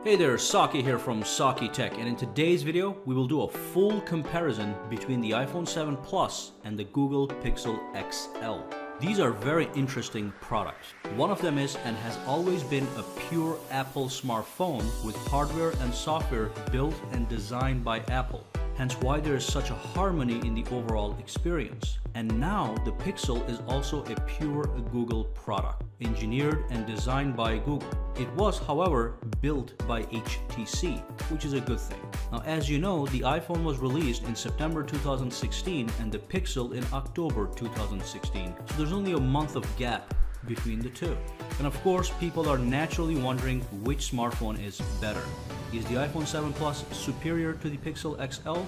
Hey there, Saki here from Saki Tech, and in today's video we will do a full comparison between the iPhone 7 Plus and the Google Pixel XL. These are very interesting products. One of them is and has always been a pure Apple smartphone with hardware and software built and designed by Apple. Hence why there is such a harmony in the overall experience. And now the Pixel is also a pure Google product, engineered and designed by Google. It was, however, built by HTC, which is a good thing. Now, as you know, the iPhone was released in September 2016 and the Pixel in October 2016. So there's only a month of gap between the two. And of course, people are naturally wondering which smartphone is better. Is the iPhone 7 Plus superior to the Pixel XL?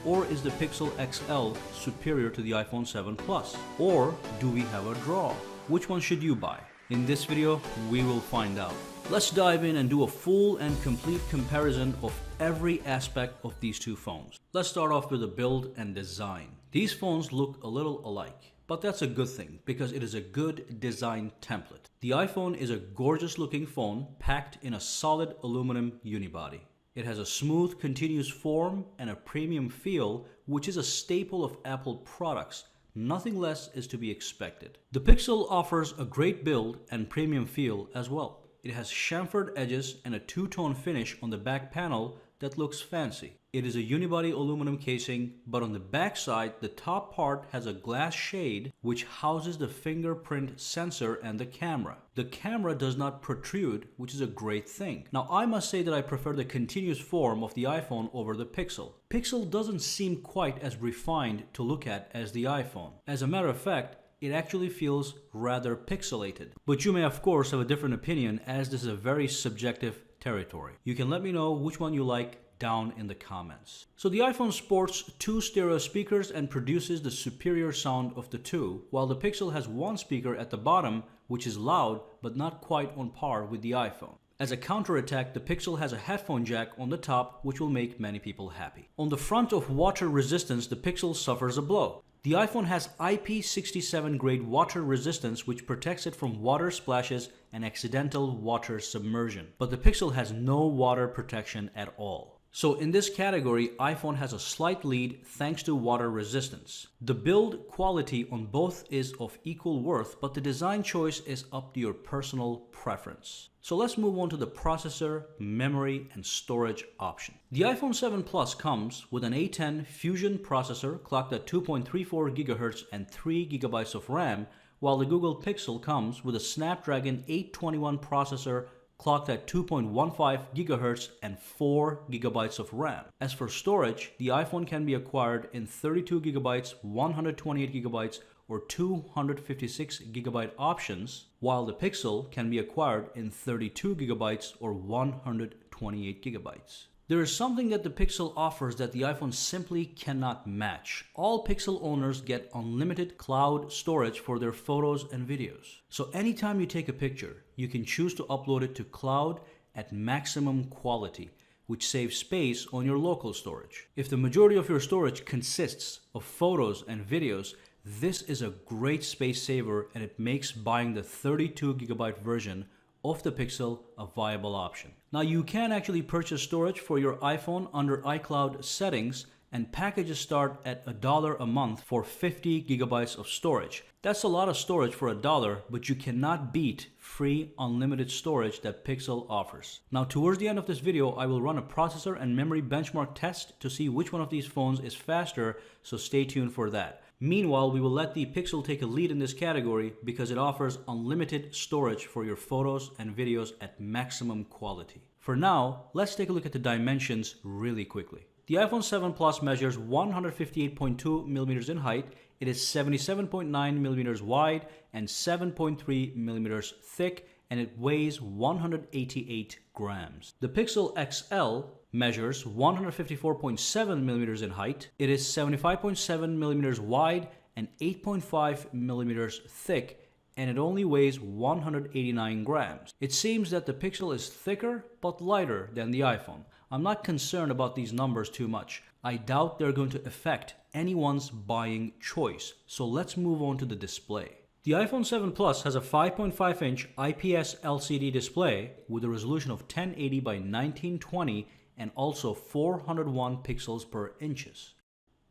Or is the Pixel XL superior to the iPhone 7 Plus? Or do we have a draw? Which one should you buy? In this video, we will find out. Let's dive in and do a full and complete comparison of every aspect of these two phones. Let's start off with the build and design. These phones look a little alike, but that's a good thing because it is a good design template. The iPhone is a gorgeous looking phone packed in a solid aluminum unibody. It has a smooth, continuous form and a premium feel, which is a staple of Apple products. Nothing less is to be expected. The Pixel offers a great build and premium feel as well. It has chamfered edges and a two-tone finish on the back panel that looks fancy. It is a unibody aluminum casing, but on the back side, the top part has a glass shade which houses the fingerprint sensor and the camera. The camera does not protrude, which is a great thing. Now, I must say that I prefer the continuous form of the iPhone over the Pixel. Pixel doesn't seem quite as refined to look at as the iPhone. As a matter of fact, it actually feels rather pixelated. But you may of course have a different opinion, as this is a very subjective territory. You can let me know which one you like down in the comments. So the iPhone sports two stereo speakers and produces the superior sound of the two, while the Pixel has one speaker at the bottom which is loud but not quite on par with the iPhone. As a counterattack, the Pixel has a headphone jack on the top, which will make many people happy. On the front of water resistance, the Pixel suffers a blow. The iPhone has IP67 grade water resistance, which protects it from water splashes and accidental water submersion. But the Pixel has no water protection at all. So in this category, iPhone has a slight lead thanks to water resistance. The build quality on both is of equal worth, but the design choice is up to your personal preference. So let's move on to the processor, memory, and storage option. The iPhone 7 Plus comes with an A10 Fusion processor clocked at 2.34 GHz and 3 GB of RAM, while the Google Pixel comes with a Snapdragon 821 processor clocked at 2.15 GHz and 4 GB of RAM. As for storage, the iPhone can be acquired in 32 GB, 128 GB, or 256 GB options, while the Pixel can be acquired in 32 GB or 128 GB. There is something that the Pixel offers that the iPhone simply cannot match. All Pixel owners get unlimited cloud storage for their photos and videos. So anytime you take a picture, you can choose to upload it to cloud at maximum quality, which saves space on your local storage. If the majority of your storage consists of photos and videos, this is a great space saver, and it makes buying the 32 GB version of the Pixel a viable option. Now, you can actually purchase storage for your iPhone under iCloud settings, and packages start at $1 a month for 50 GB of storage. That's a lot of storage for $1, but you cannot beat free unlimited storage that Pixel offers. Now, towards the end of this video, I will run a processor and memory benchmark test to see which one of these phones is faster, so stay tuned for that. Meanwhile, we will let the Pixel take a lead in this category because it offers unlimited storage for your photos and videos at maximum quality. For now, let's take a look at the dimensions really quickly. The iPhone 7 Plus measures 158.2 millimeters in height. It is 77.9 millimeters wide and 7.3 millimeters thick, and it weighs 188 grams. The Pixel XL measures 154.7 millimeters in height. It is 75.7 millimeters wide and 8.5 millimeters thick, and it only weighs 189 grams. It seems that the Pixel is thicker but lighter than the iPhone. I'm not concerned about these numbers too much. I doubt they're going to affect anyone's buying choice. So let's move on to the display. The iPhone 7 Plus has a 5.5-inch IPS LCD display with a resolution of 1080 by 1920 and also 401 pixels per inches.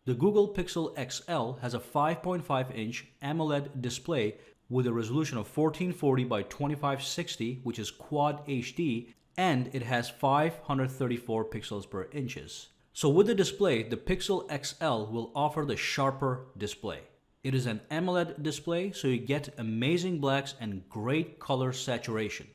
The Google Pixel XL has a 5.5-inch AMOLED display with a resolution of 1440 by 2560, which is Quad HD, and it has 534 pixels per inches. So with the display, the Pixel XL will offer the sharper display. It is an AMOLED display, so you get amazing blacks and great color saturation.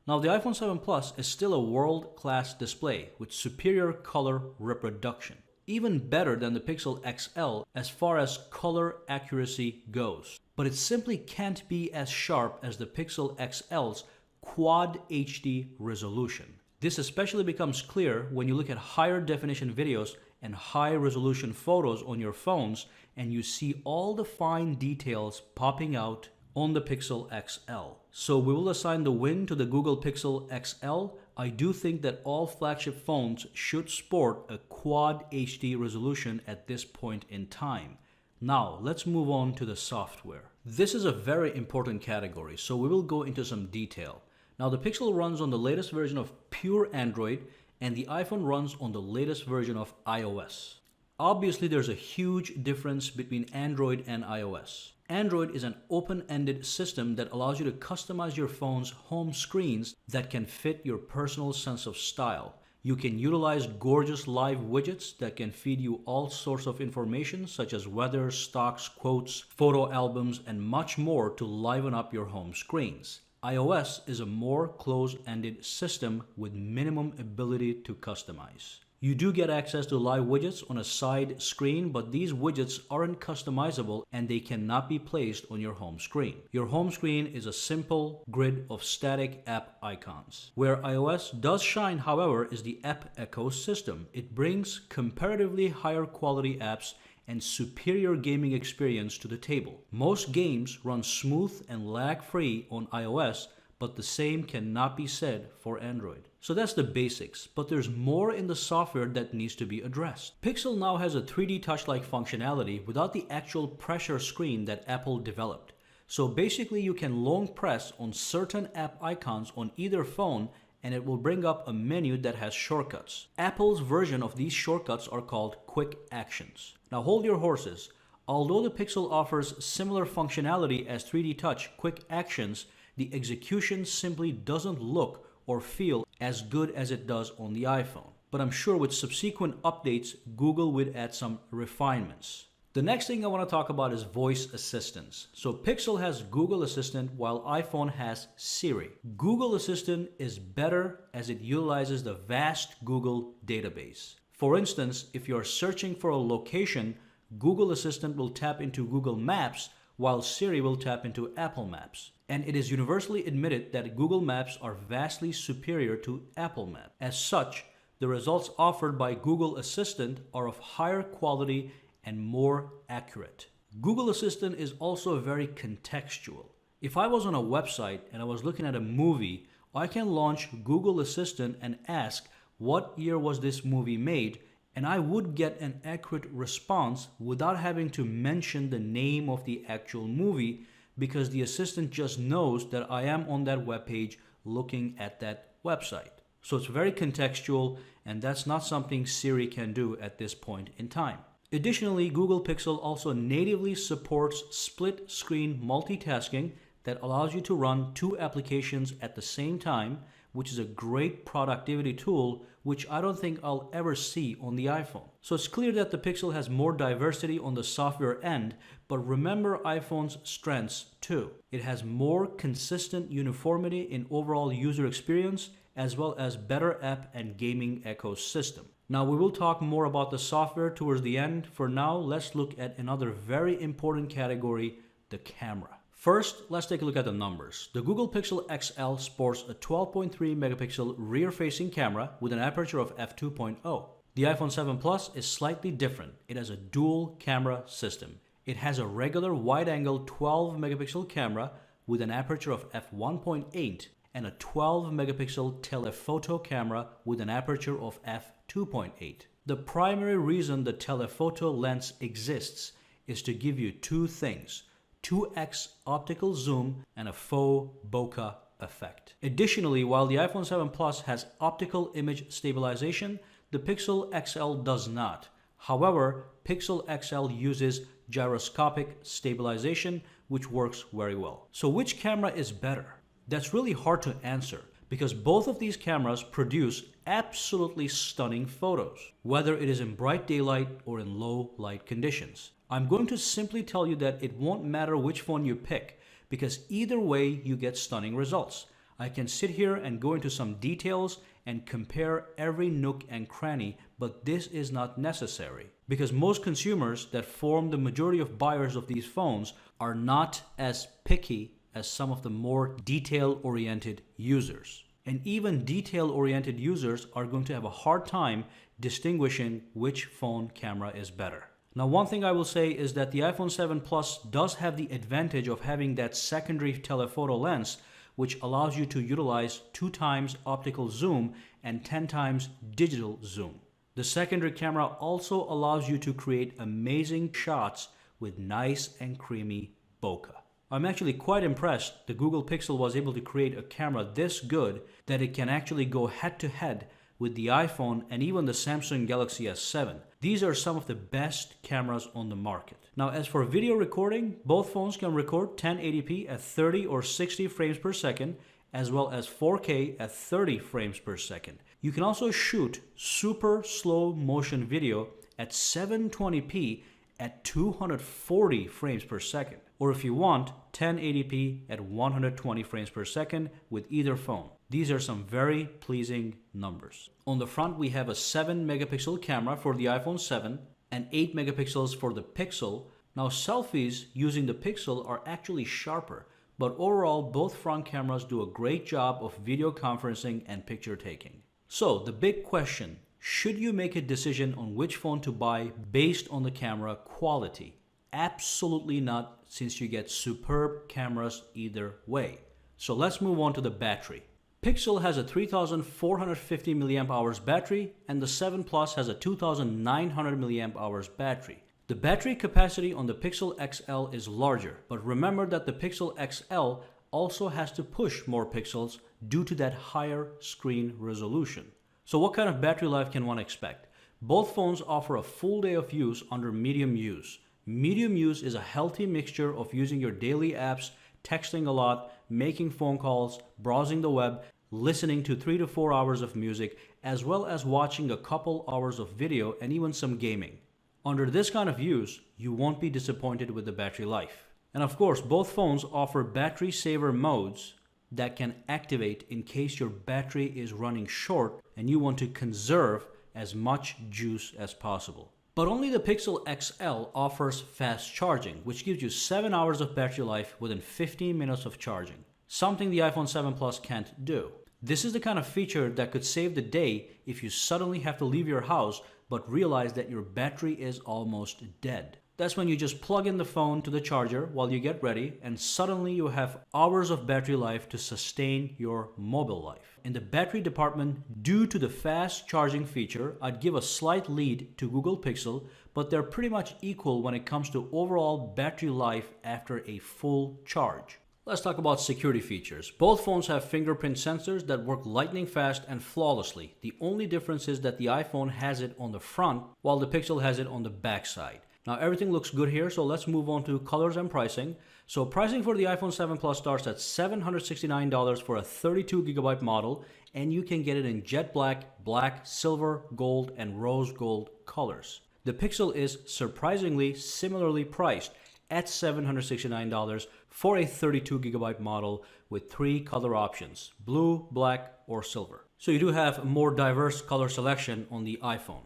Now the iPhone 7 Plus is still a world-class display with superior color reproduction. Even better than the Pixel XL as far as color accuracy goes. But it simply can't be as sharp as the Pixel XL's Quad HD resolution. This especially becomes clear when you look at higher definition videos and high resolution photos on your phones and you see all the fine details popping out on the Pixel XL. So we will assign the win to the Google Pixel XL. I do think that all flagship phones should sport a Quad HD resolution at this point in time. Now let's move on to the software. This is a very important category, so we will go into some detail. Now the Pixel runs on the latest version of pure Android and the iPhone runs on the latest version of iOS. Obviously there's a huge difference between Android and iOS. Android is an open-ended system that allows you to customize your phone's home screens that can fit your personal sense of style. You can utilize gorgeous live widgets that can feed you all sorts of information such as weather, stocks, quotes, photo albums, and much more to liven up your home screens. iOS is a more closed-ended system with minimum ability to customize. You do get access to live widgets on a side screen, but these widgets aren't customizable and they cannot be placed on your home screen. Your home screen is a simple grid of static app icons. Where iOS does shine, however, is the app ecosystem. It brings comparatively higher quality apps and superior gaming experience to the table. Most games run smooth and lag-free on iOS, but the same cannot be said for Android. So that's the basics, but there's more in the software that needs to be addressed. Pixel now has a 3D touch-like functionality without the actual pressure screen that Apple developed. So basically you can long press on certain app icons on either phone and it will bring up a menu that has shortcuts. Apple's version of these shortcuts are called Quick Actions. Now hold your horses. Although the Pixel offers similar functionality as 3D Touch Quick Actions, the execution simply doesn't look or feel as good as it does on the iPhone. But I'm sure with subsequent updates, Google would add some refinements. The next thing I want to talk about is voice assistants. So Pixel has Google Assistant while iPhone has Siri. Google Assistant is better as it utilizes the vast Google database. For instance, if you're searching for a location, Google Assistant will tap into Google Maps while Siri will tap into Apple Maps. And it is universally admitted that Google Maps are vastly superior to Apple Maps. As such, the results offered by Google Assistant are of higher quality and more accurate. Google Assistant is also very contextual. If I was on a website and I was looking at a movie, I can launch Google Assistant and ask what year was this movie made, and I would get an accurate response without having to mention the name of the actual movie, because the assistant just knows that I am on that web page looking at that website. So it's very contextual, and that's not something Siri can do at this point in time. Additionally, Google Pixel also natively supports split screen multitasking that allows you to run two applications at the same time, which is a great productivity tool which I don't think I'll ever see on the iPhone. So it's clear that the Pixel has more diversity on the software end, but remember iPhone's strengths too. It has more consistent uniformity in overall user experience as well as better app and gaming ecosystem. Now we will talk more about the software towards the end. For now, let's look at another very important category, the camera. First, let's take a look at the numbers. The Google Pixel XL sports a 12.3 megapixel rear-facing camera with an aperture of f2.0. The iPhone 7 Plus is slightly different. It has a dual camera system. It has a regular wide-angle 12 megapixel camera with an aperture of f1.8 and a 12 megapixel telephoto camera with an aperture of f2.8. The primary reason the telephoto lens exists is to give you two things: 2x optical zoom, and a faux bokeh effect. Additionally, while the iPhone 7 Plus has optical image stabilization, the Pixel XL does not. However, Pixel XL uses gyroscopic stabilization, which works very well. So which camera is better? That's really hard to answer because both of these cameras produce absolutely stunning photos, whether it is in bright daylight or in low light conditions. I'm going to simply tell you that it won't matter which phone you pick because either way you get stunning results. I can sit here and go into some details and compare every nook and cranny, but this is not necessary because most consumers that form the majority of buyers of these phones are not as picky as some of the more detail-oriented users. And even detail-oriented users are going to have a hard time distinguishing which phone camera is better. Now, one thing I will say is that the iPhone 7 Plus does have the advantage of having that secondary telephoto lens, which allows you to utilize 2 times optical zoom and 10 times digital zoom. The secondary camera also allows you to create amazing shots with nice and creamy bokeh. I'm actually quite impressed the Google Pixel was able to create a camera this good that it can actually go head to head with the iPhone and even the Samsung Galaxy S7. These are some of the best cameras on the market. Now, as for video recording, both phones can record 1080p at 30 or 60 frames per second, as well as 4K at 30 frames per second. You can also shoot super slow motion video at 720p at 240 frames per second. Or if you want, 1080p at 120 frames per second with either phone. These are some very pleasing numbers. On the front, we have a 7 megapixel camera for the iPhone 7 and 8 megapixels for the Pixel. Now, selfies using the Pixel are actually sharper, but overall, both front cameras do a great job of video conferencing and picture taking. So, the big question, should you make a decision on which phone to buy based on the camera quality? Absolutely not, since you get superb cameras either way. So let's move on to the battery. Pixel has a 3450 mAh battery and the 7 Plus has a 2900 mAh battery. The battery capacity on the Pixel XL is larger, but remember that the Pixel XL also has to push more pixels due to that higher screen resolution. So what kind of battery life can one expect? Both phones offer a full day of use under medium use. Medium use is a healthy mixture of using your daily apps, texting a lot, making phone calls, browsing the web, listening to 3 to 4 hours of music, as well as watching a couple hours of video and even some gaming. Under this kind of use, you won't be disappointed with the battery life. And of course, both phones offer battery saver modes that can activate in case your battery is running short and you want to conserve as much juice as possible. But only the Pixel XL offers fast charging, which gives you 7 hours of battery life within 15 minutes of charging, something the iPhone 7 Plus can't do. This is the kind of feature that could save the day if you suddenly have to leave your house but realize that your battery is almost dead. That's when you just plug in the phone to the charger while you get ready and suddenly you have hours of battery life to sustain your mobile life. In the battery department, due to the fast charging feature, I'd give a slight lead to Google Pixel, but they're pretty much equal when it comes to overall battery life after a full charge. Let's talk about security features. Both phones have fingerprint sensors that work lightning fast and flawlessly. The only difference is that the iPhone has it on the front while the Pixel has it on the back side. Now everything looks good here, so let's move on to colors and pricing. So pricing for the iPhone 7 Plus starts at $769 for a 32GB model, and you can get it in jet black, black, silver, gold, and rose gold colors. The Pixel is surprisingly similarly priced at $769 for a 32GB model with 3 color options, blue, black, or silver. So you do have a more diverse color selection on the iPhone.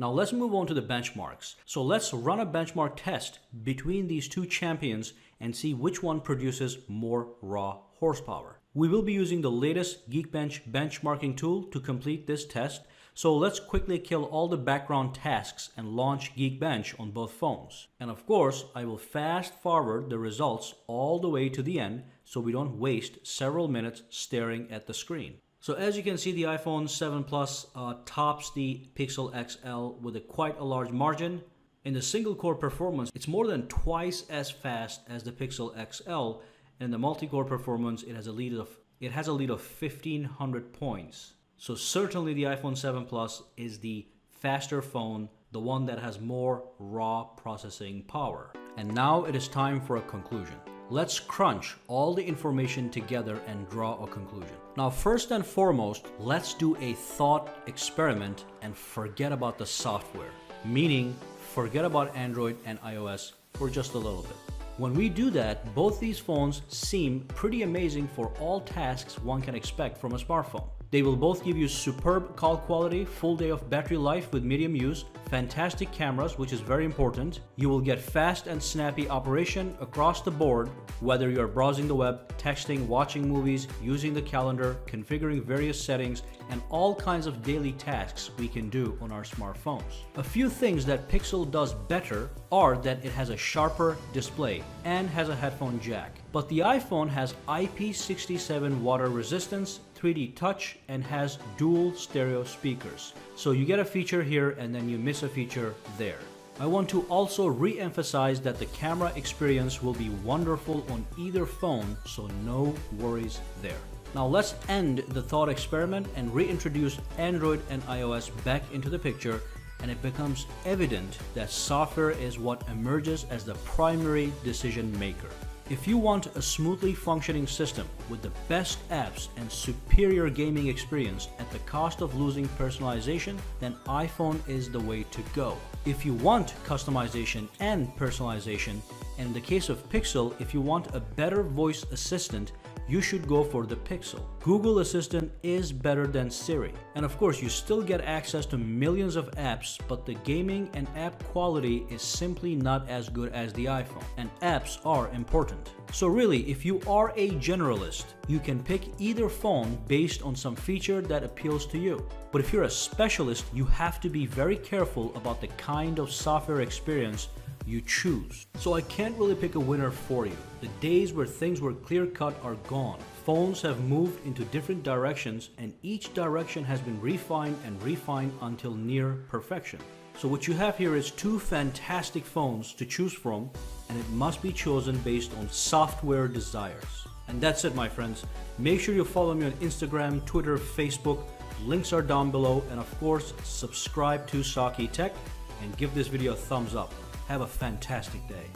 Now let's move on to the benchmarks. So let's run a benchmark test between these two champions and see which one produces more raw horsepower. We will be using the latest Geekbench benchmarking tool to complete this test. So let's quickly kill all the background tasks and launch Geekbench on both phones. And of course, I will fast forward the results all the way to the end so we don't waste several minutes staring at the screen. So as you can see, the iPhone 7 Plus tops the Pixel XL with quite a large margin. In the single core performance, it's more than twice as fast as the Pixel XL, and in the multi-core performance, it has a lead of 1,500 points. So certainly the iPhone 7 Plus is the faster phone, the one that has more raw processing power. And now it is time for a conclusion. Let's crunch all the information together and draw a conclusion. Now, first and foremost, let's do a thought experiment and forget about the software. Meaning, forget about Android and iOS for just a little bit. When we do that, both these phones seem pretty amazing for all tasks one can expect from a smartphone. They will both give you superb call quality, full day of battery life with medium use, fantastic cameras, which is very important. You will get fast and snappy operation across the board, whether you're browsing the web, texting, watching movies, using the calendar, configuring various settings, and all kinds of daily tasks we can do on our smartphones. A few things that Pixel does better are that it has a sharper display and has a headphone jack. But the iPhone has IP67 water resistance, 3D touch, and has dual stereo speakers. So you get a feature here and then you miss a feature there. I want to also re-emphasize that the camera experience will be wonderful on either phone, so no worries there. Now let's end the thought experiment and reintroduce Android and iOS back into the picture, and it becomes evident that software is what emerges as the primary decision maker. If you want a smoothly functioning system with the best apps and superior gaming experience at the cost of losing personalization, then iPhone is the way to go. If you want customization and personalization, and in the case of Pixel, if you want a better voice assistant, you should go for the Pixel. Google Assistant is better than Siri. And of course, you still get access to millions of apps, but the gaming and app quality is simply not as good as the iPhone. And apps are important. So really, if you are a generalist, you can pick either phone based on some feature that appeals to you. But if you're a specialist, you have to be very careful about the kind of software experience you choose. So I can't really pick a winner for you. The days where things were clear-cut are gone. Phones have moved into different directions, and each direction has been refined and refined until near perfection. So what you have here is two fantastic phones to choose from, and it must be chosen based on software desires. And that's it, my friends. Make sure you follow me on Instagram, Twitter, Facebook. Links are down below, and of course, subscribe to Saki Tech and give this video a thumbs up. Have a fantastic day.